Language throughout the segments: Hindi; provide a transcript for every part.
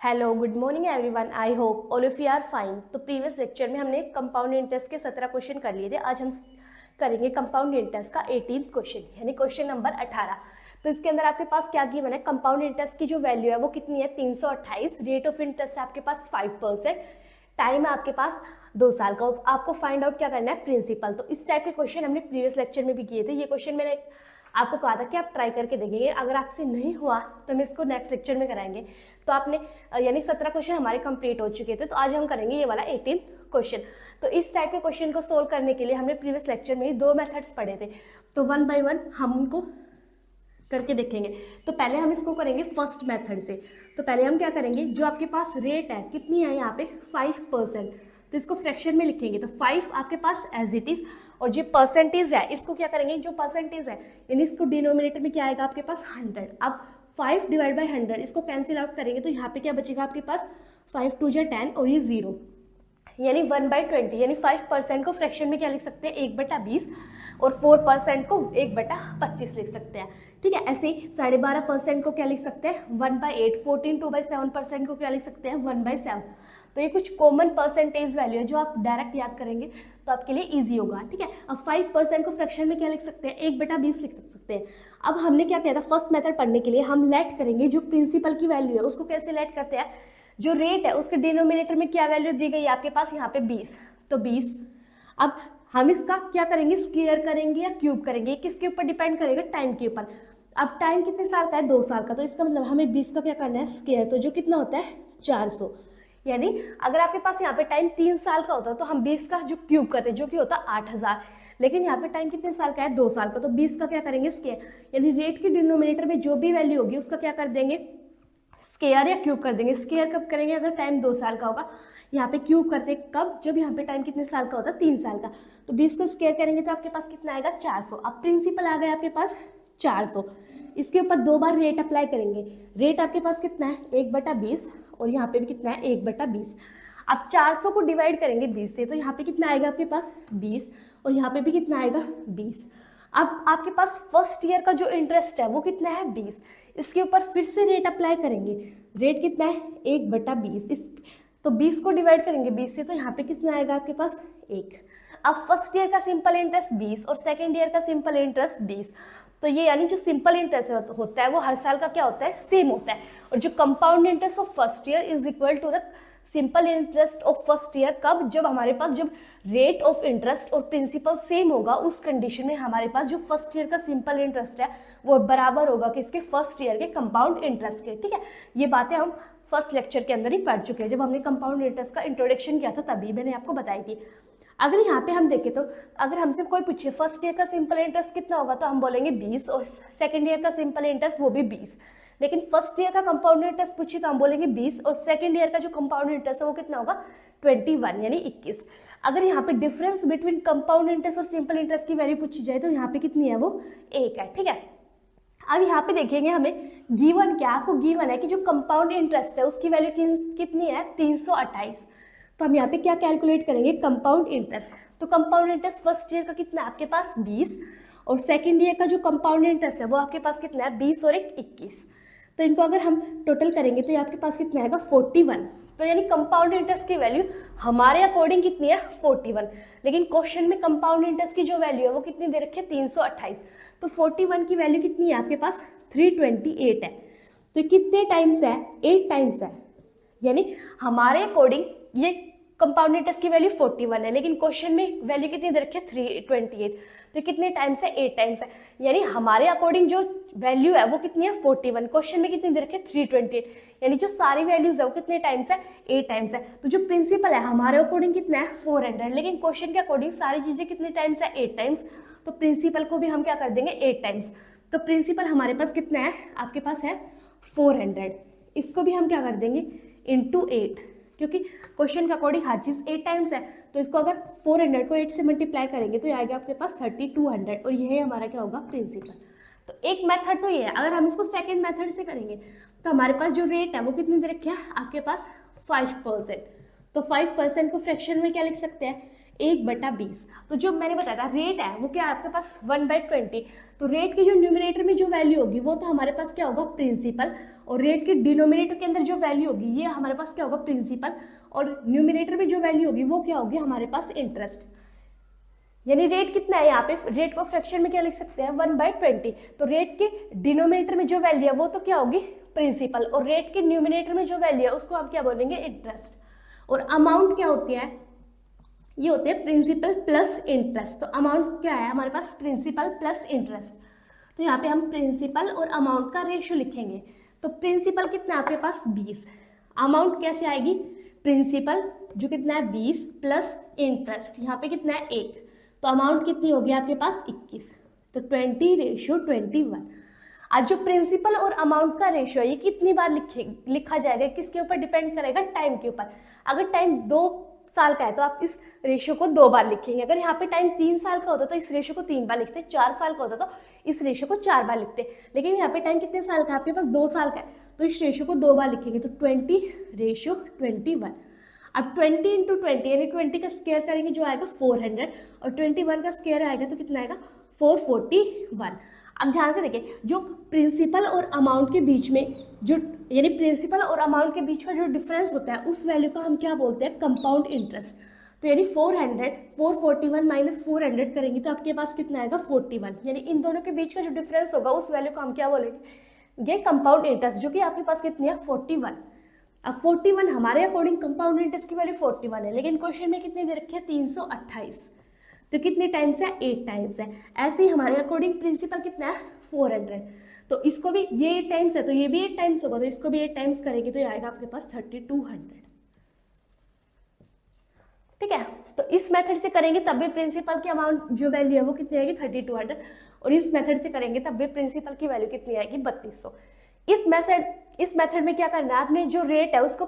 Hello good morning everyone. I hope all of you are fine. तो प्रीवियस लेक्चर में हमने कंपाउंड इंटरेस्ट के 17 क्वेश्चन कर लिए थे। आज हम करेंगे कंपाउंड इंटरेस्ट का 18 क्वेश्चन यानी क्वेश्चन नंबर 18। तो इसके अंदर आपके पास क्या गिवन है, कंपाउंड इंटरेस्ट की जो वैल्यू है वो कितनी है 328, रेट ऑफ इंटरेस्ट है आपके पास 5%, टाइम है आपके पास 2 साल का। आपको फाइंड आउट क्या करना है, प्रिंसिपल। तो इस टाइप के क्वेश्चन हमने प्रीवियस लेक्चर में भी किए थे। ये क्वेश्चन मैंने आपको कहा था कि आप ट्राई करके देखेंगे। अगर आपसे नहीं हुआ तो हम इसको नेक्स्ट लेक्चर में कराएंगे। तो आपने यानी 17 क्वेश्चन हमारे कंप्लीट हो चुके थे, तो आज हम करेंगे ये वाला 18 क्वेश्चन। तो इस टाइप के क्वेश्चन को सोल्व करने के लिए हमने प्रीवियस लेक्चर में ही 2 मेथड्स पढ़े थे। तो 1 बाय 1 हम उनको करके देखेंगे। तो पहले हम इसको करेंगे फर्स्ट मेथड से। तो पहले हम क्या करेंगे, जो आपके पास रेट है कितनी है यहाँ पे 5%, तो इसको फ्रैक्शन में लिखेंगे। तो 5 आपके पास एज इट इज, और जो परसेंटेज है इसको क्या करेंगे, जो परसेंटेज है यानी इसको डिनोमिनेटर में क्या आएगा आपके पास 100। अब 5 डिवाइड बाई 100 इसको कैंसिल आउट करेंगे तो यहाँ पे क्या बचेगा आपके पास 5 2 10 और ये 0 यानी 1/20 यानी 5% को फ्रैक्शन में क्या लिख सकते हैं 1/20 और 4% को 1/25 लिख सकते हैं। ठीक है, ऐसे ही 12.5% को क्या लिख सकते हैं 1/8, 14 2/7% को क्या लिख सकते हैं 1/7। तो ये कुछ कॉमन परसेंटेज वैल्यू है जो आप डायरेक्ट याद करेंगे तो आपके लिए ईजी होगा। ठीक है, अब 5% को फ्रैक्शन में क्या लिख सकते हैं 1/20 लिख सकते हैं। अब हमने क्या किया था, फर्स्ट मेथड पढ़ने के लिए हम लेट करेंगे जो प्रिंसिपल की वैल्यू है उसको कैसे लेट करते हैं, जो रेट है उसके डिनोमिनेटर में क्या वैल्यू दी गई है आपके पास यहाँ पे 20, तो 20। अब हम इसका क्या करेंगे, स्क्वायर करेंगे या क्यूब करेंगे, किसके ऊपर डिपेंड करेगा, टाइम के ऊपर। अब टाइम कितने साल का है 2 साल का, तो इसका मतलब हमें 20 का क्या करना है स्क्वायर, तो जो कितना होता है 400। यानी अगर आपके पास यहाँ पे टाइम 3 साल का होता तो हम 20 का जो क्यूब करते जो कि होता 8000, लेकिन यहाँ पे टाइम कितने साल का है 2 साल का, तो 20 का क्या करेंगे स्क्वायर, यानी रेट के डिनोमिनेटर में जो भी वैल्यू होगी उसका क्या कर देंगे स्क्वायर या क्यूब कर देंगे। स्क्वायर कब करेंगे, अगर टाइम 2 साल का होगा। यहाँ पे क्यूब करते कब, जब यहाँ पे टाइम कितने साल का होता है 3 साल का। तो 20 को स्क्वायर करेंगे तो आपके पास कितना आएगा 400। अब प्रिंसिपल आ गया आपके पास 400, इसके ऊपर 2 बार रेट अप्लाई करेंगे। रेट आपके पास कितना है 1/20 और यहाँ पे भी कितना है 1/20। अब 400 को डिवाइड करेंगे 20 से, तो यहाँ पे कितना आएगा आपके पास 20 और यहाँ पे भी कितना आएगा 20। अब आपके पास फर्स्ट ईयर का जो इंटरेस्ट है वो कितना है 20, इसके ऊपर फिर से रेट अप्लाई करेंगे। रेट कितना है 1/20, इस तो 20 को डिवाइड करेंगे 20 से, तो यहाँ पे कितना आएगा आपके पास 1। अब फर्स्ट ईयर का सिंपल इंटरेस्ट 20 और सेकेंड ईयर का सिंपल इंटरेस्ट 20, तो ये यानी जो सिंपल इंटरेस्ट होता है वो हर साल का क्या होता है सेम होता है। और जो compound interest of first year is equal to the simple interest of first year, कब, जब हमारे पास जब रेट ऑफ इंटरेस्ट और प्रिंसिपल सेम होगा, उस कंडीशन में हमारे पास जो फर्स्ट ईयर का सिंपल इंटरेस्ट है वो बराबर होगा किसके, फर्स्ट ईयर के कंपाउंड इंटरेस्ट के। ठीक है, ये बातें हम फर्स्ट लेक्चर के अंदर ही पढ़ चुके हैं, जब हमने कंपाउंड इंटरेस्ट का इंट्रोडक्शन किया था तभी मैंने आपको बताई थी। अगर यहाँ पे हम देखें तो अगर हमसे कोई पूछे फर्स्ट ईयर का सिंपल इंटरेस्ट कितना होगा, तो हम बोलेंगे 20 और सेकंड ईयर का सिंपल इंटरेस्ट वो भी 20। लेकिन फर्स्ट ईयर का कंपाउंड इंटरेस्ट पूछे तो हम बोलेंगे 20 और सेकंड ईयर का जो कंपाउंड इंटरेस्ट है वो कितना होगा 21 यानी 21। अगर यहाँ पे डिफरेंस बिटवीन कंपाउंड इंटरेस्ट और सिंपल इंटरेस्ट की वैल्यू पूछी जाए तो यहाँ पे कितनी है वो 1 है। ठीक है, अब यहाँ पे देखेंगे हमें गिवन क्या, आपको गिवन है कि जो कंपाउंड इंटरेस्ट है उसकी वैल्यू कितनी है 328। तो हम यहाँ पे क्या कैलकुलेट करेंगे कंपाउंड इंटरेस्ट। तो कंपाउंड इंटरेस्ट फर्स्ट ईयर का कितना है आपके पास 20 और सेकंड ईयर का जो कंपाउंड इंटरेस्ट है वो आपके पास कितना है 20 और 21। तो इनको अगर हम टोटल करेंगे तो ये आपके पास कितना आएगा 41। तो यानी कंपाउंड इंटरेस्ट की वैल्यू हमारे अकॉर्डिंग कितनी है 41, लेकिन क्वेश्चन में कंपाउंड इंटरेस्ट की जो वैल्यू है वो कितनी दे रखी है 328। तो 41 की वैल्यू कितनी है आपके पास 328 है। तो कितने टाइम्स है 8 टाइम्स है, यानी हमारे अकॉर्डिंग ये कंपाउंड इंटरेस्ट की वैल्यू 41 है, लेकिन क्वेश्चन में वैल्यू कितनी दे रखी है 328। तो कितने टाइम्स है 8 टाइम्स है, यानी हमारे अकॉर्डिंग जो वैल्यू है वो कितनी है 41, क्वेश्चन में कितनी दे रखी है 328, यानी जो सारी वैल्यूज है वो कितने टाइम्स है 8 टाइम्स है। तो जो प्रिंसिपल है हमारे अकॉर्डिंग कितना है 400, लेकिन क्वेश्चन के अकॉर्डिंग सारी चीजें कितने टाइम्स है 8 टाइम्स, तो प्रिंसिपल को भी हम क्या कर देंगे 8 टाइम्स। तो प्रिंसिपल हमारे पास कितना है आपके पास है 400, इसको भी हम क्या कर देंगे इंटू 8, क्योंकि क्वेश्चन के अकॉर्डिंग हर चीज 8 टाइम्स है। तो इसको अगर 400 को 8 से मल्टीप्लाई करेंगे तो ये आएगा आपके पास 3200 और यह हमारा क्या होगा प्रिंसिपल। तो एक मेथड तो ये है। अगर हम इसको सेकंड मेथड से करेंगे तो हमारे पास जो रेट है वो कितनी दे रखी है आपके पास 5%। तो 5% को फ्रैक्शन में क्या लिख सकते हैं 1/20। तो जो मैंने बताया था रेट है वो क्या है आपके पास 1/20। तो रेट की जो न्यूमिनेटर में जो वैल्यू होगी वो तो हमारे पास क्या होगा प्रिंसिपल, और रेट के डिनोमिनेटर के अंदर जो वैल्यू होगी ये हमारे पास क्या होगा प्रिंसिपल, और न्यूमिनेटर में जो वैल्यू होगी वो क्या होगी हमारे पास इंटरेस्ट। यानी रेट कितना है यहाँ पे, रेट को फ्रैक्शन में क्या लिख सकते हैं 1/20। तो रेट के डिनोमिनेटर में जो वैल्यू है वो तो क्या होगी प्रिंसिपल, और रेट के न्यूमिनेटर में जो वैल्यू है उसको हम क्या बोलेंगे इंटरेस्ट। और अमाउंट क्या होती है, ये होते हैं प्रिंसिपल प्लस इंटरेस्ट। तो अमाउंट क्या है हमारे पास प्रिंसिपल प्लस इंटरेस्ट। तो यहाँ पे हम प्रिंसिपल और अमाउंट का रेशियो लिखेंगे। तो प्रिंसिपल कितना है आपके पास 20, अमाउंट कैसे आएगी प्रिंसिपल जो कितना है 20 प्लस इंटरेस्ट यहाँ पे कितना है 1, तो अमाउंट कितनी होगी आपके पास 21। तो 20:21। अब जो प्रिंसिपल और अमाउंट का रेशियो है ये कितनी बार लिखा जाएगा, किसके ऊपर डिपेंड करेगा टाइम के ऊपर। अगर टाइम 2 साल का है तो आप इस रेशियो को 2 बार लिखेंगे, अगर यहाँ पे टाइम 3 साल का होता तो इस रेशियो को 3 बार लिखते, 4 साल का होता तो इस रेशियो को 4 बार लिखते। लेकिन यहाँ पे टाइम कितने साल का है आपके पास 2 साल का है तो इस रेशियो को 2 बार लिखेंगे। तो 20:21। अब 20 × 20 यानी 20 का स्क्वायर करेंगे जो आएगा 400, और 21 का स्क्वायर आएगा तो कितना आएगा 441। अब ध्यान से देखिए जो प्रिंसिपल और अमाउंट के बीच में जो यानी प्रिंसिपल और अमाउंट के बीच का जो डिफरेंस होता है उस वैल्यू को हम क्या बोलते हैं कंपाउंड इंटरेस्ट। तो यानी 441 - 400 करेंगे तो आपके पास कितना आएगा 41, यानी इन दोनों के बीच का जो डिफरेंस होगा उस वैल्यू को हम क्या बोलेंगे ये कंपाउंड इंटरेस्ट, जो कि आपके पास कितनी है 41। अब 41 हमारे अकॉर्डिंग कंपाउंड इंटरेस्ट की वैल्यू 41 है, लेकिन क्वेश्चन में कितनी दे रखी है 328, तो कितने टाइम्स है 8 टाइम्स है। ऐसे ही हमारे अकॉर्डिंग प्रिंसिपल कितना है 400, तो इसको भी ये 8 टाइम्स है तो ये भी 8 टाइम्स होगा, तो इसको भी 8 टाइम्स करेंगे तो ये आएगा आपके पास 3200। ठीक है, तो इस मेथड से करेंगे तब भी प्रिंसिपल की अमाउंट जो वैल्यू है वो कितनी आएगी 3200, और इस मेथड से करेंगे तब भी प्रिंसिपल की वैल्यू कितनी आएगी 3200। इस मेथड में क्या करना है आपने जो रेट है उसको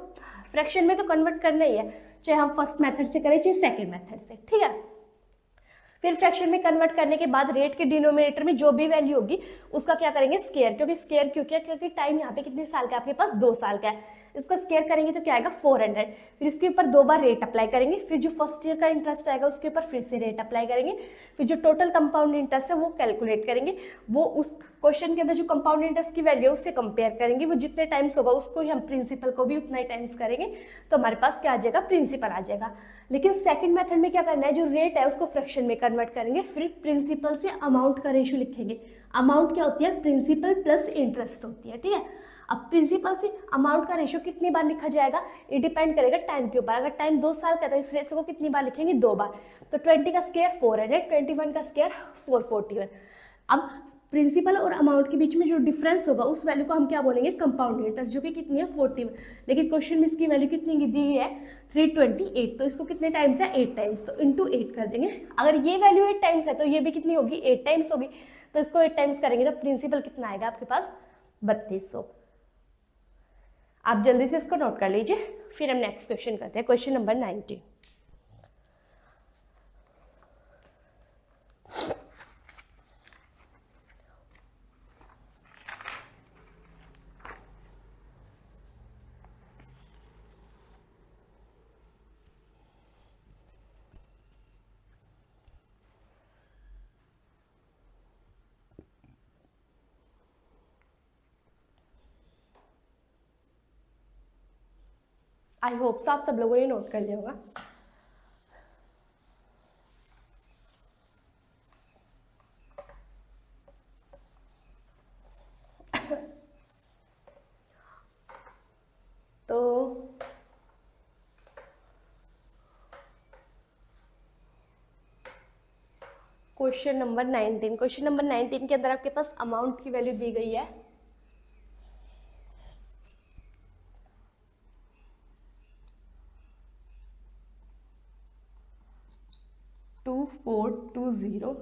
फ्रैक्शन में तो कन्वर्ट करना ही है, चाहे हम फर्स्ट मेथड से करें चाहे सेकेंड मेथड से। ठीक है, फिर फ्रैक्शन में कन्वर्ट करने के बाद रेट के डिनोमिनेटर में जो भी वैल्यू होगी उसका क्या करेंगे स्क्वायर, क्योंकि स्क्वायर क्यों किया क्योंकि टाइम यहाँ पे कितने साल का आपके पास 2 साल का है। इसका स्क्वायर करेंगे तो क्या आएगा 400, फिर इसके ऊपर 2 बार रेट अप्लाई करेंगे, फिर जो फर्स्ट ईयर का इंटरेस्ट आएगा उसके ऊपर फिर से रेट अप्लाई करेंगे, फिर जो टोटल कंपाउंड इंटरेस्ट है वो कैलकुलेट करेंगे, वो उस क्वेश्चन के अंदर जो कंपाउंड इंटरेस्ट की वैल्यू है उससे कंपेयर करेंगे, वो जितने टाइम्स होगा उसको ही हम प्रिंसिपल को भी उतना ही टाइम्स करेंगे, तो हमारे पास क्या आ जाएगा प्रिंसिपल आ जाएगा। लेकिन सेकंड मेथड में क्या करना है जो रेट है उसको फ्रैक्शन में कन्वर्ट करेंगे, फिर प्रिंसिपल से अमाउंट का रेशियो लिखेंगे। अमाउंट क्या होती है प्रिंसिपल प्लस इंटरेस्ट होती है। ठीक है, अब प्रिंसिपल से अमाउंट का रेशियो कितनी बार लिखा जाएगा ये डिपेंड करेगा टाइम के ऊपर। अगर टाइम 2 साल का है तो इस रेशियो को कितनी बार लिखेंगे 2 बार। तो 20 का स्क्वायर 400, 21 का स्क्वायर 441। अब प्रिंसिपल और अमाउंट के बीच में जो डिफरेंस होगा उस वैल्यू को हम क्या बोलेंगे कंपाउंड इंटरेस्ट, जो कि कितनी है 41, लेकिन क्वेश्चन में इसकी वैल्यू कितनी दी है 328, तो इसको कितने टाइम्स है 8 टाइम्स, तो इंटू 8 कर देंगे। अगर ये वैल्यू 8 टाइम्स है तो ये भी कितनी होगी 8 टाइम्स होगी, तो इसको 8 टाइम्स करेंगे तो प्रिंसिपल कितना आएगा आपके पास 3200। आप जल्दी से इसको नोट कर लीजिए, फिर हम नेक्स्ट क्वेश्चन करते हैं, क्वेश्चन नंबर 19। आई होप आप सब लोगों ने नोट कर लिया होगा। तो क्वेश्चन नंबर 19 के अंदर आपके पास अमाउंट की वैल्यू दी गई है 2420,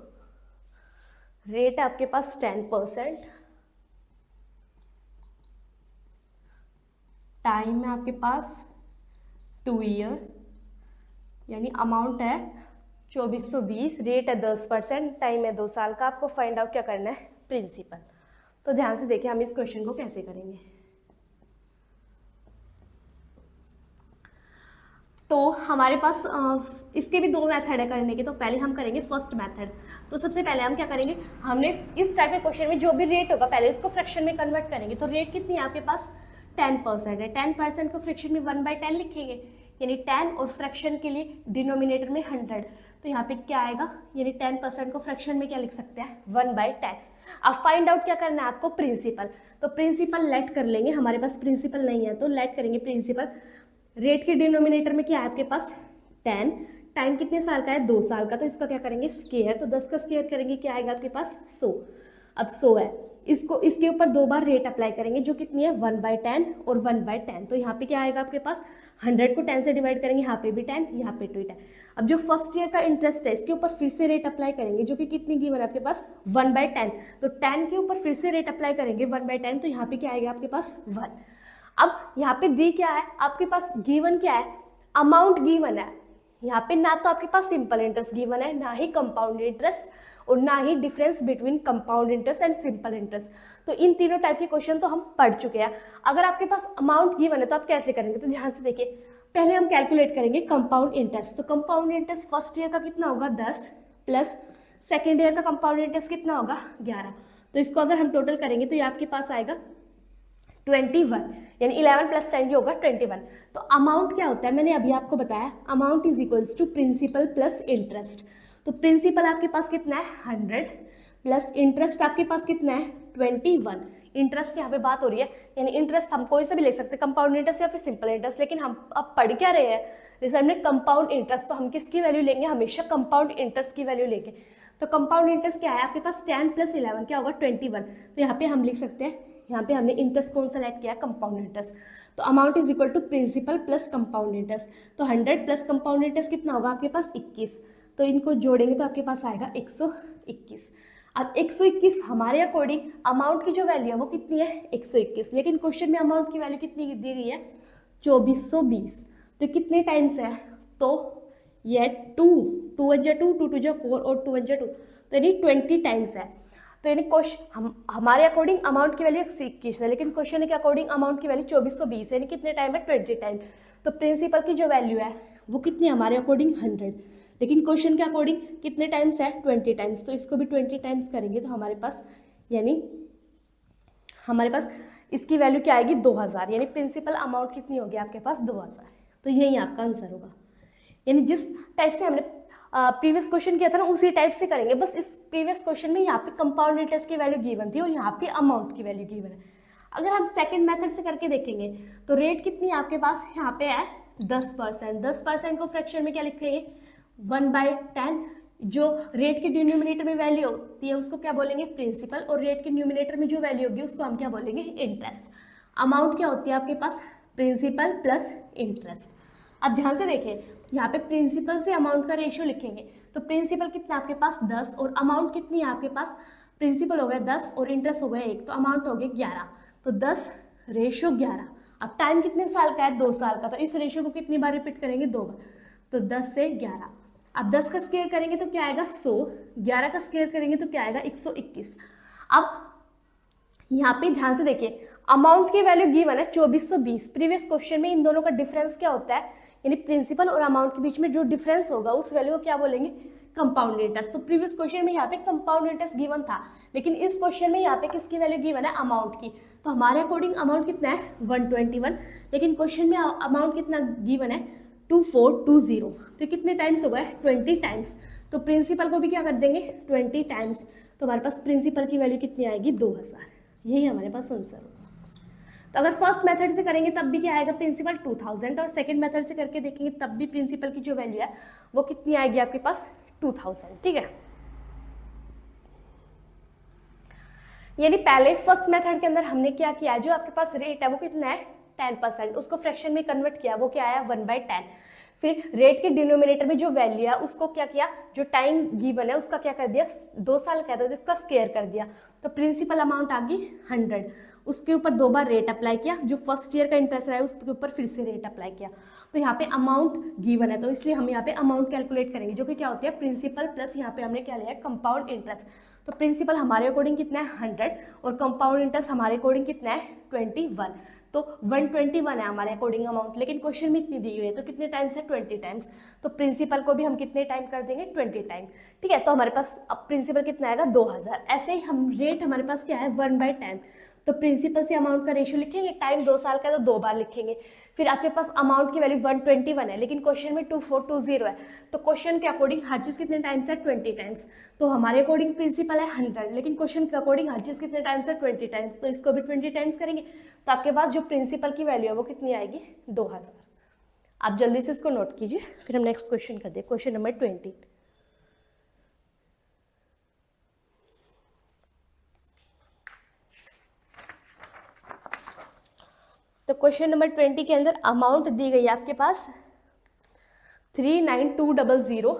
रेट है आपके पास 10%, टाइम है आपके पास 2 ईयर, यानी अमाउंट है 2420, रेट है 10%, टाइम है 2 साल का। आपको फाइंड आउट क्या करना है प्रिंसिपल। तो ध्यान से देखिए हम इस क्वेश्चन को कैसे करेंगे। तो हमारे पास इसके भी दो मेथड है करने के। तो पहले हम करेंगे फर्स्ट मेथड। तो सबसे पहले हम क्या करेंगे, हमने इस टाइप के क्वेश्चन में जो भी रेट होगा पहले उसको फ्रैक्शन में कन्वर्ट करेंगे। तो रेट कितनी है आपके पास, 10% है। 10% को फ्रैक्शन में 1/10 लिखेंगे, यानी 10, और फ्रैक्शन के लिए डिनोमिनेटर में 100। तो यहाँ पे क्या आएगा, यानी 10% को फ्रैक्शन में क्या लिख सकते हैं, 1/10। अब फाइंड आउट क्या करना है आपको, प्रिंसिपल। तो प्रिंसिपल लेट कर लेंगे, हमारे पास प्रिंसिपल नहीं है तो लेट करेंगे प्रिंसिपल। रेट के डिनोमिनेटर में क्या है आपके पास 10, टाइम कितने साल का है, 2 साल का, तो इसका क्या करेंगे स्क्वायर। तो 10 का स्क्वायर करेंगे, क्या आएगा आपके पास 100। अब 100 है, इसको इसके ऊपर 2 बार रेट अप्लाई करेंगे जो कितनी है 1/10 और 1/10। तो यहाँ पे क्या आएगा आपके पास, 100 को 10 से डिवाइड करेंगे, यहाँ पे भी 10, यहाँ पे 2 10। अब जो फर्स्ट ईयर का इंटरेस्ट है इसके ऊपर फिर से रेट अप्लाई करेंगे जो कि कितनी गिवन है आपके पास 1/10। तो 10 के ऊपर फिर से रेट अप्लाई करेंगे 1/10, तो यहाँ पे क्या आएगा आपके पास 1। अब यहाँ पे दी क्या है आपके पास, गिवन क्या है, अमाउंट गिवन है। यहाँ पे ना तो आपके पास सिंपल इंटरेस्ट गिवन है, ना ही कंपाउंड इंटरेस्ट, और ना ही difference between compound interest and simple interest. तो इन तीनों टाइप के क्वेश्चन तो हम पढ़ चुके हैं। अगर आपके पास अमाउंट गिवन है तो आप कैसे करेंगे, तो ध्यान से देखिए, पहले हम कैलकुलेट करेंगे कंपाउंड इंटरेस्ट। तो कंपाउंड इंटरेस्ट फर्स्ट ईयर का कितना होगा 10, प्लस सेकेंड ईयर का कंपाउंड इंटरेस्ट कितना होगा 11। तो इसको अगर हम टोटल करेंगे तो ये आपके पास आएगा 21, यानी 11 प्लस 10 होगा 21। तो अमाउंट क्या होता है, मैंने अभी आपको बताया, amount is equals to principal plus interest. तो प्रिंसिपल आपके पास कितना है 100, प्लस इंटरेस्ट आपके पास कितना है 21। इंटरेस्ट यहाँ पे बात हो रही है, यानी इंटरेस्ट हम कोई से भी ले सकते हैं, कंपाउंड इंटरेस्ट या फिर सिंपल इंटरेस्ट, लेकिन हम अब पढ़ क्या रहे हैं रिजल्ट में कंपाउंड इंटरेस्ट। तो हम किसकी वैल्यू लेंगे, हमेशा कंपाउंड इंटरेस्ट की वैल्यू लेंगे। तो कंपाउंड इंटरेस्ट क्या है आपके पास 10 प्लस 11 क्या होगा 21। तो यहाँ पे हम लिख सकते हैं, यहाँ पे हमने इंटरेस्ट कौन सा लेट किया है, कंपाउंड इंटरेस्ट। तो amount is equal to principal plus compound interest. तो 100 प्लस कंपाउंड इंटरेस्ट कितना होगा आपके पास 21। तो इनको जोड़ेंगे तो आपके पास आएगा 121। अब 121 हमारे अकॉर्डिंग अमाउंट की जो वैल्यू है वो कितनी है 121, लेकिन क्वेश्चन में अमाउंट की वैल्यू कितनी दी गई है 2420। तो कितने टाइम्स है, तो ये 2 2 1 2 2 2 4 और 2 1 2, तो यानी 20 टाइम्स है। तो यानी क्वेश्चन हमारे अकॉर्डिंग अमाउंट की वैल्यू 121 है, लेकिन क्वेश्चन के अकॉर्डिंग अमाउंट की वैल्यू 2420 है, यानी कितने टाइम है 20 टाइम। तो प्रिंसिपल की जो वैल्यू है वो कितनी हमारे अकॉर्डिंग 100, लेकिन क्वेश्चन के अकॉर्डिंग कितने टाइम्स है 20 टाइम्स। तो इसको भी 20 टाइम्स करेंगे तो हमारे पास, यानी हमारे पास इसकी वैल्यू क्या आएगी 2000, यानी प्रिंसिपल अमाउंट कितनी होगी आपके पास 2000। तो यही आपका आंसर होगा, यानी जिस टाइप से हमने प्रीवियस क्वेश्चन किया था ना उसी टाइप से करेंगे। बस इस प्रीवियस क्वेश्चन में यहाँ पे कंपाउंड इंटरेस्ट की वैल्यू गिवन थी और यहाँ पे अमाउंट की वैल्यू गिवन है। अगर हम सेकंड मेथड से करके देखेंगे तो रेट कितनी है आपके पास, यहाँ पे है 10%। 10% को फ्रैक्शन में क्या लिखेंगे 1/10। जो रेट के डिनोमिनेटर में वैल्यू होती है उसको क्या बोलेंगे प्रिंसिपल, और रेट के न्यूमिनेटर में जो वैल्यू होगी उसको हम क्या बोलेंगे इंटरेस्ट। अमाउंट क्या होती है आपके पास प्रिंसिपल प्लस इंटरेस्ट। अब ध्यान से देखिए, यहाँ पे प्रिंसिपल से अमाउंट का रेशियो लिखेंगे। तो प्रिंसिपल कितना आपके पास 10 और अमाउंट कितनी है आपके पास, प्रिंसिपल हो गया 10 और इंटरेस्ट हो गया 1, तो अमाउंट हो गया 11। तो 10:11। अब टाइम कितने साल का है 2 साल का, तो इस रेशियो को कितनी बार रिपीट करेंगे 2 बार, तो 10 से 11। अब 10 का स्क्वायर करेंगे तो क्या आएगा 100, 11 का स्क्वायर करेंगे तो क्या आएगा 121। अब यहाँ पे ध्यान से देखिए, अमाउंट की वैल्यू गिवन है 2420। प्रीवियस क्वेश्चन में इन दोनों का डिफरेंस क्या होता है, यानी प्रिंसिपल और अमाउंट के बीच में जो डिफरेंस होगा उस वैल्यू को क्या बोलेंगे कंपाउंड इंटरेस्ट। तो प्रीवियस क्वेश्चन में यहाँ पे कंपाउंड इंटरेस्ट गिवन था, लेकिन इस क्वेश्चन में यहाँ पे किसकी वैल्यू गिवन है अमाउंट की। तो हमारे अकॉर्डिंग अमाउंट कितना है 121, लेकिन क्वेश्चन में अमाउंट कितना गिवन है 2420। तो कितने टाइम्स हो गए 20 टाइम्स। तो प्रिंसिपल को भी क्या कर देंगे 20 टाइम्स। तो हमारे पास प्रिंसिपल की वैल्यू कितनी आएगी 2000। यही हमारे पास आंसर होगा। तो अगर फर्स्ट मेथड से करेंगे तब भी क्या आएगा प्रिंसिपल 2000, और सेकंड मेथड से करके देखेंगे तब भी प्रिंसिपल की जो वैल्यू है वो कितनी आएगी आपके पास 2000। ठीक है, यानी पहले फर्स्ट मेथड के अंदर हमने क्या किया, जो आपके पास रेट है वो कितना है 10%, उसको फ्रैक्शन में कन्वर्ट किया, वो क्या आया 1/10। फिर रेट के डिनोमिनेटर में जो वैल्यू है उसको क्या किया, जो टाइम गिवन है उसका क्या कर दिया 2 साल का, तो इसका स्क्वायर कर दिया। तो प्रिंसिपल अमाउंट आ गई 100, उसके ऊपर 2 बार रेट अप्लाई किया, जो फर्स्ट ईयर का इंटरेस्ट है उसके ऊपर फिर से रेट अप्लाई किया। तो यहाँ पे अमाउंट गिवन है तो इसलिए हम यहाँ पे अमाउंट कैलकुलेट करेंगे, जो कि क्या होती है प्रिंसिपल प्लस यहाँ पे हमने क्या लिया है कंपाउंड इंटरेस्ट। तो प्रिंसिपल हमारे अकॉर्डिंग कितना है 100 और कंपाउंड इंटरेस्ट हमारे अकॉर्डिंग कितना है 21, तो 121 है हमारे अकॉर्डिंग अमाउंट, लेकिन क्वेश्चन में इतनी दी हुई है तो कितने टाइम्स है 20 टाइम्स, तो प्रिंसिपल को भी हम कितने टाइम कर देंगे 20 टाइम, ठीक है। तो हमारे पास अब प्रिंसिपल कितना आएगा 2000। ऐसे ही हम रेट हमारे पास क्या है 1/10, तो प्रिंसिपल से अमाउंट का रेशियो लिखेंगे, टाइम 2 साल का तो 2 बार लिखेंगे। फिर आपके पास अमाउंट की वैल्यू 121 है, लेकिन क्वेश्चन में 2420 है, तो क्वेश्चन के अकॉर्डिंग हर चीज़ कितने टाइम्स है 20 टाइम्स, तो हमारे अकॉर्डिंग प्रिंसिपल है 100, लेकिन क्वेश्चन के अकॉर्डिंग हर चीज़ कितने टाइम्स है 20 टाइम्स, तो इसको भी 20 टाइम्स करेंगे, तो आपके पास जो प्रिंसिपल की वैल्यू है वो कितनी आएगी 2000। आप जल्दी से इसको नोट कीजिए, फिर हम नेक्स्ट क्वेश्चन कर दे, क्वेश्चन नंबर 20। तो क्वेश्चन नंबर 20 के अंदर अमाउंट दी गई है आपके पास 39200,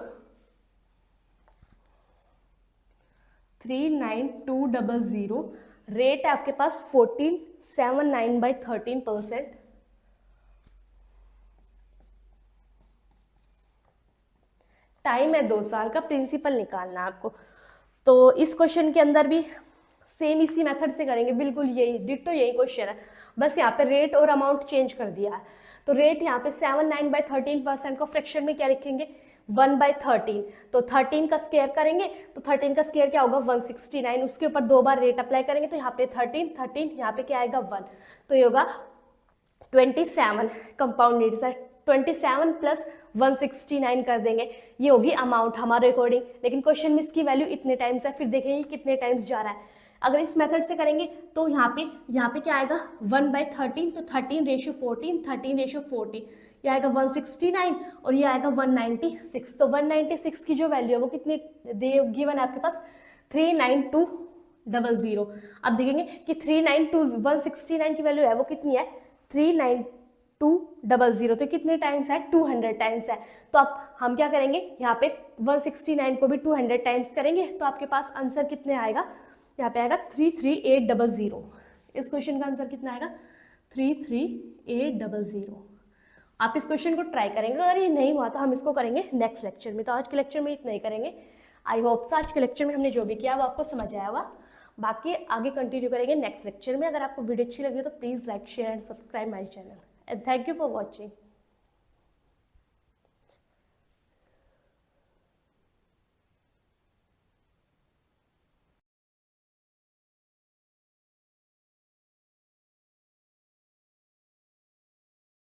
39200, रेट है आपके पास 1479/13%, टाइम है 2 साल का, प्रिंसिपल निकालना है आपको। तो इस क्वेश्चन के अंदर भी सेम इसी मेथड से करेंगे, बिल्कुल यही डिट्टो यही क्वेश्चन है, बस यहाँ पे रेट और अमाउंट चेंज कर दिया है। तो रेट यहाँ पे 79/13% को फ्रैक्शन में क्या लिखेंगे 1/13, तो 13 का स्क्वायर करेंगे तो 13 का स्क्वायर क्या होगा 169, उसके ऊपर 2 बार रेट अप्लाई करेंगे तो यहाँ पे 13 यहाँ पे क्या आएगा 1, तो ये होगा 27 कंपाउंड इंटरेस्ट है, 27 प्लस 169 कर देंगे, ये होगी अमाउंट हमारे अकॉर्डिंग, लेकिन क्वेश्चन में इसकी वैल्यू इतने टाइम्स है, फिर देखेंगे कितने टाइम्स जा रहा है। अगर इस मेथड से करेंगे तो यहाँ पे क्या आएगा 1/13, तो 13:14, 13:40, ये आएगा 169 और ये आएगा 196, तो 196 की जो वैल्यू है वो कितनी गिवन है आपके पास 39200। अब देखेंगे कि 169 की वैल्यू है वो कितनी है 39200, तो कितने टाइम्स है 200 टाइम्स है, तो आप हम क्या करेंगे यहाँ पे 169 को भी 200 टाइम्स करेंगे, तो आपके पास आंसर कितने आएगा, यहाँ पे आएगा 33800। इस क्वेश्चन का आंसर कितना आएगा 33800। आप इस क्वेश्चन को ट्राई करेंगे, अगर ये नहीं हुआ तो हम इसको करेंगे नेक्स्ट लेक्चर में, तो आज के लेक्चर में इतना ही करेंगे। आई होप आज के लेक्चर में हमने जो भी किया वो आपको समझ आया होगा, बाकी आगे कंटिन्यू करेंगे नेक्स्ट लेक्चर में। अगर आपको वीडियो अच्छी लगी तो please like share and subscribe my channel, and thank you for watching.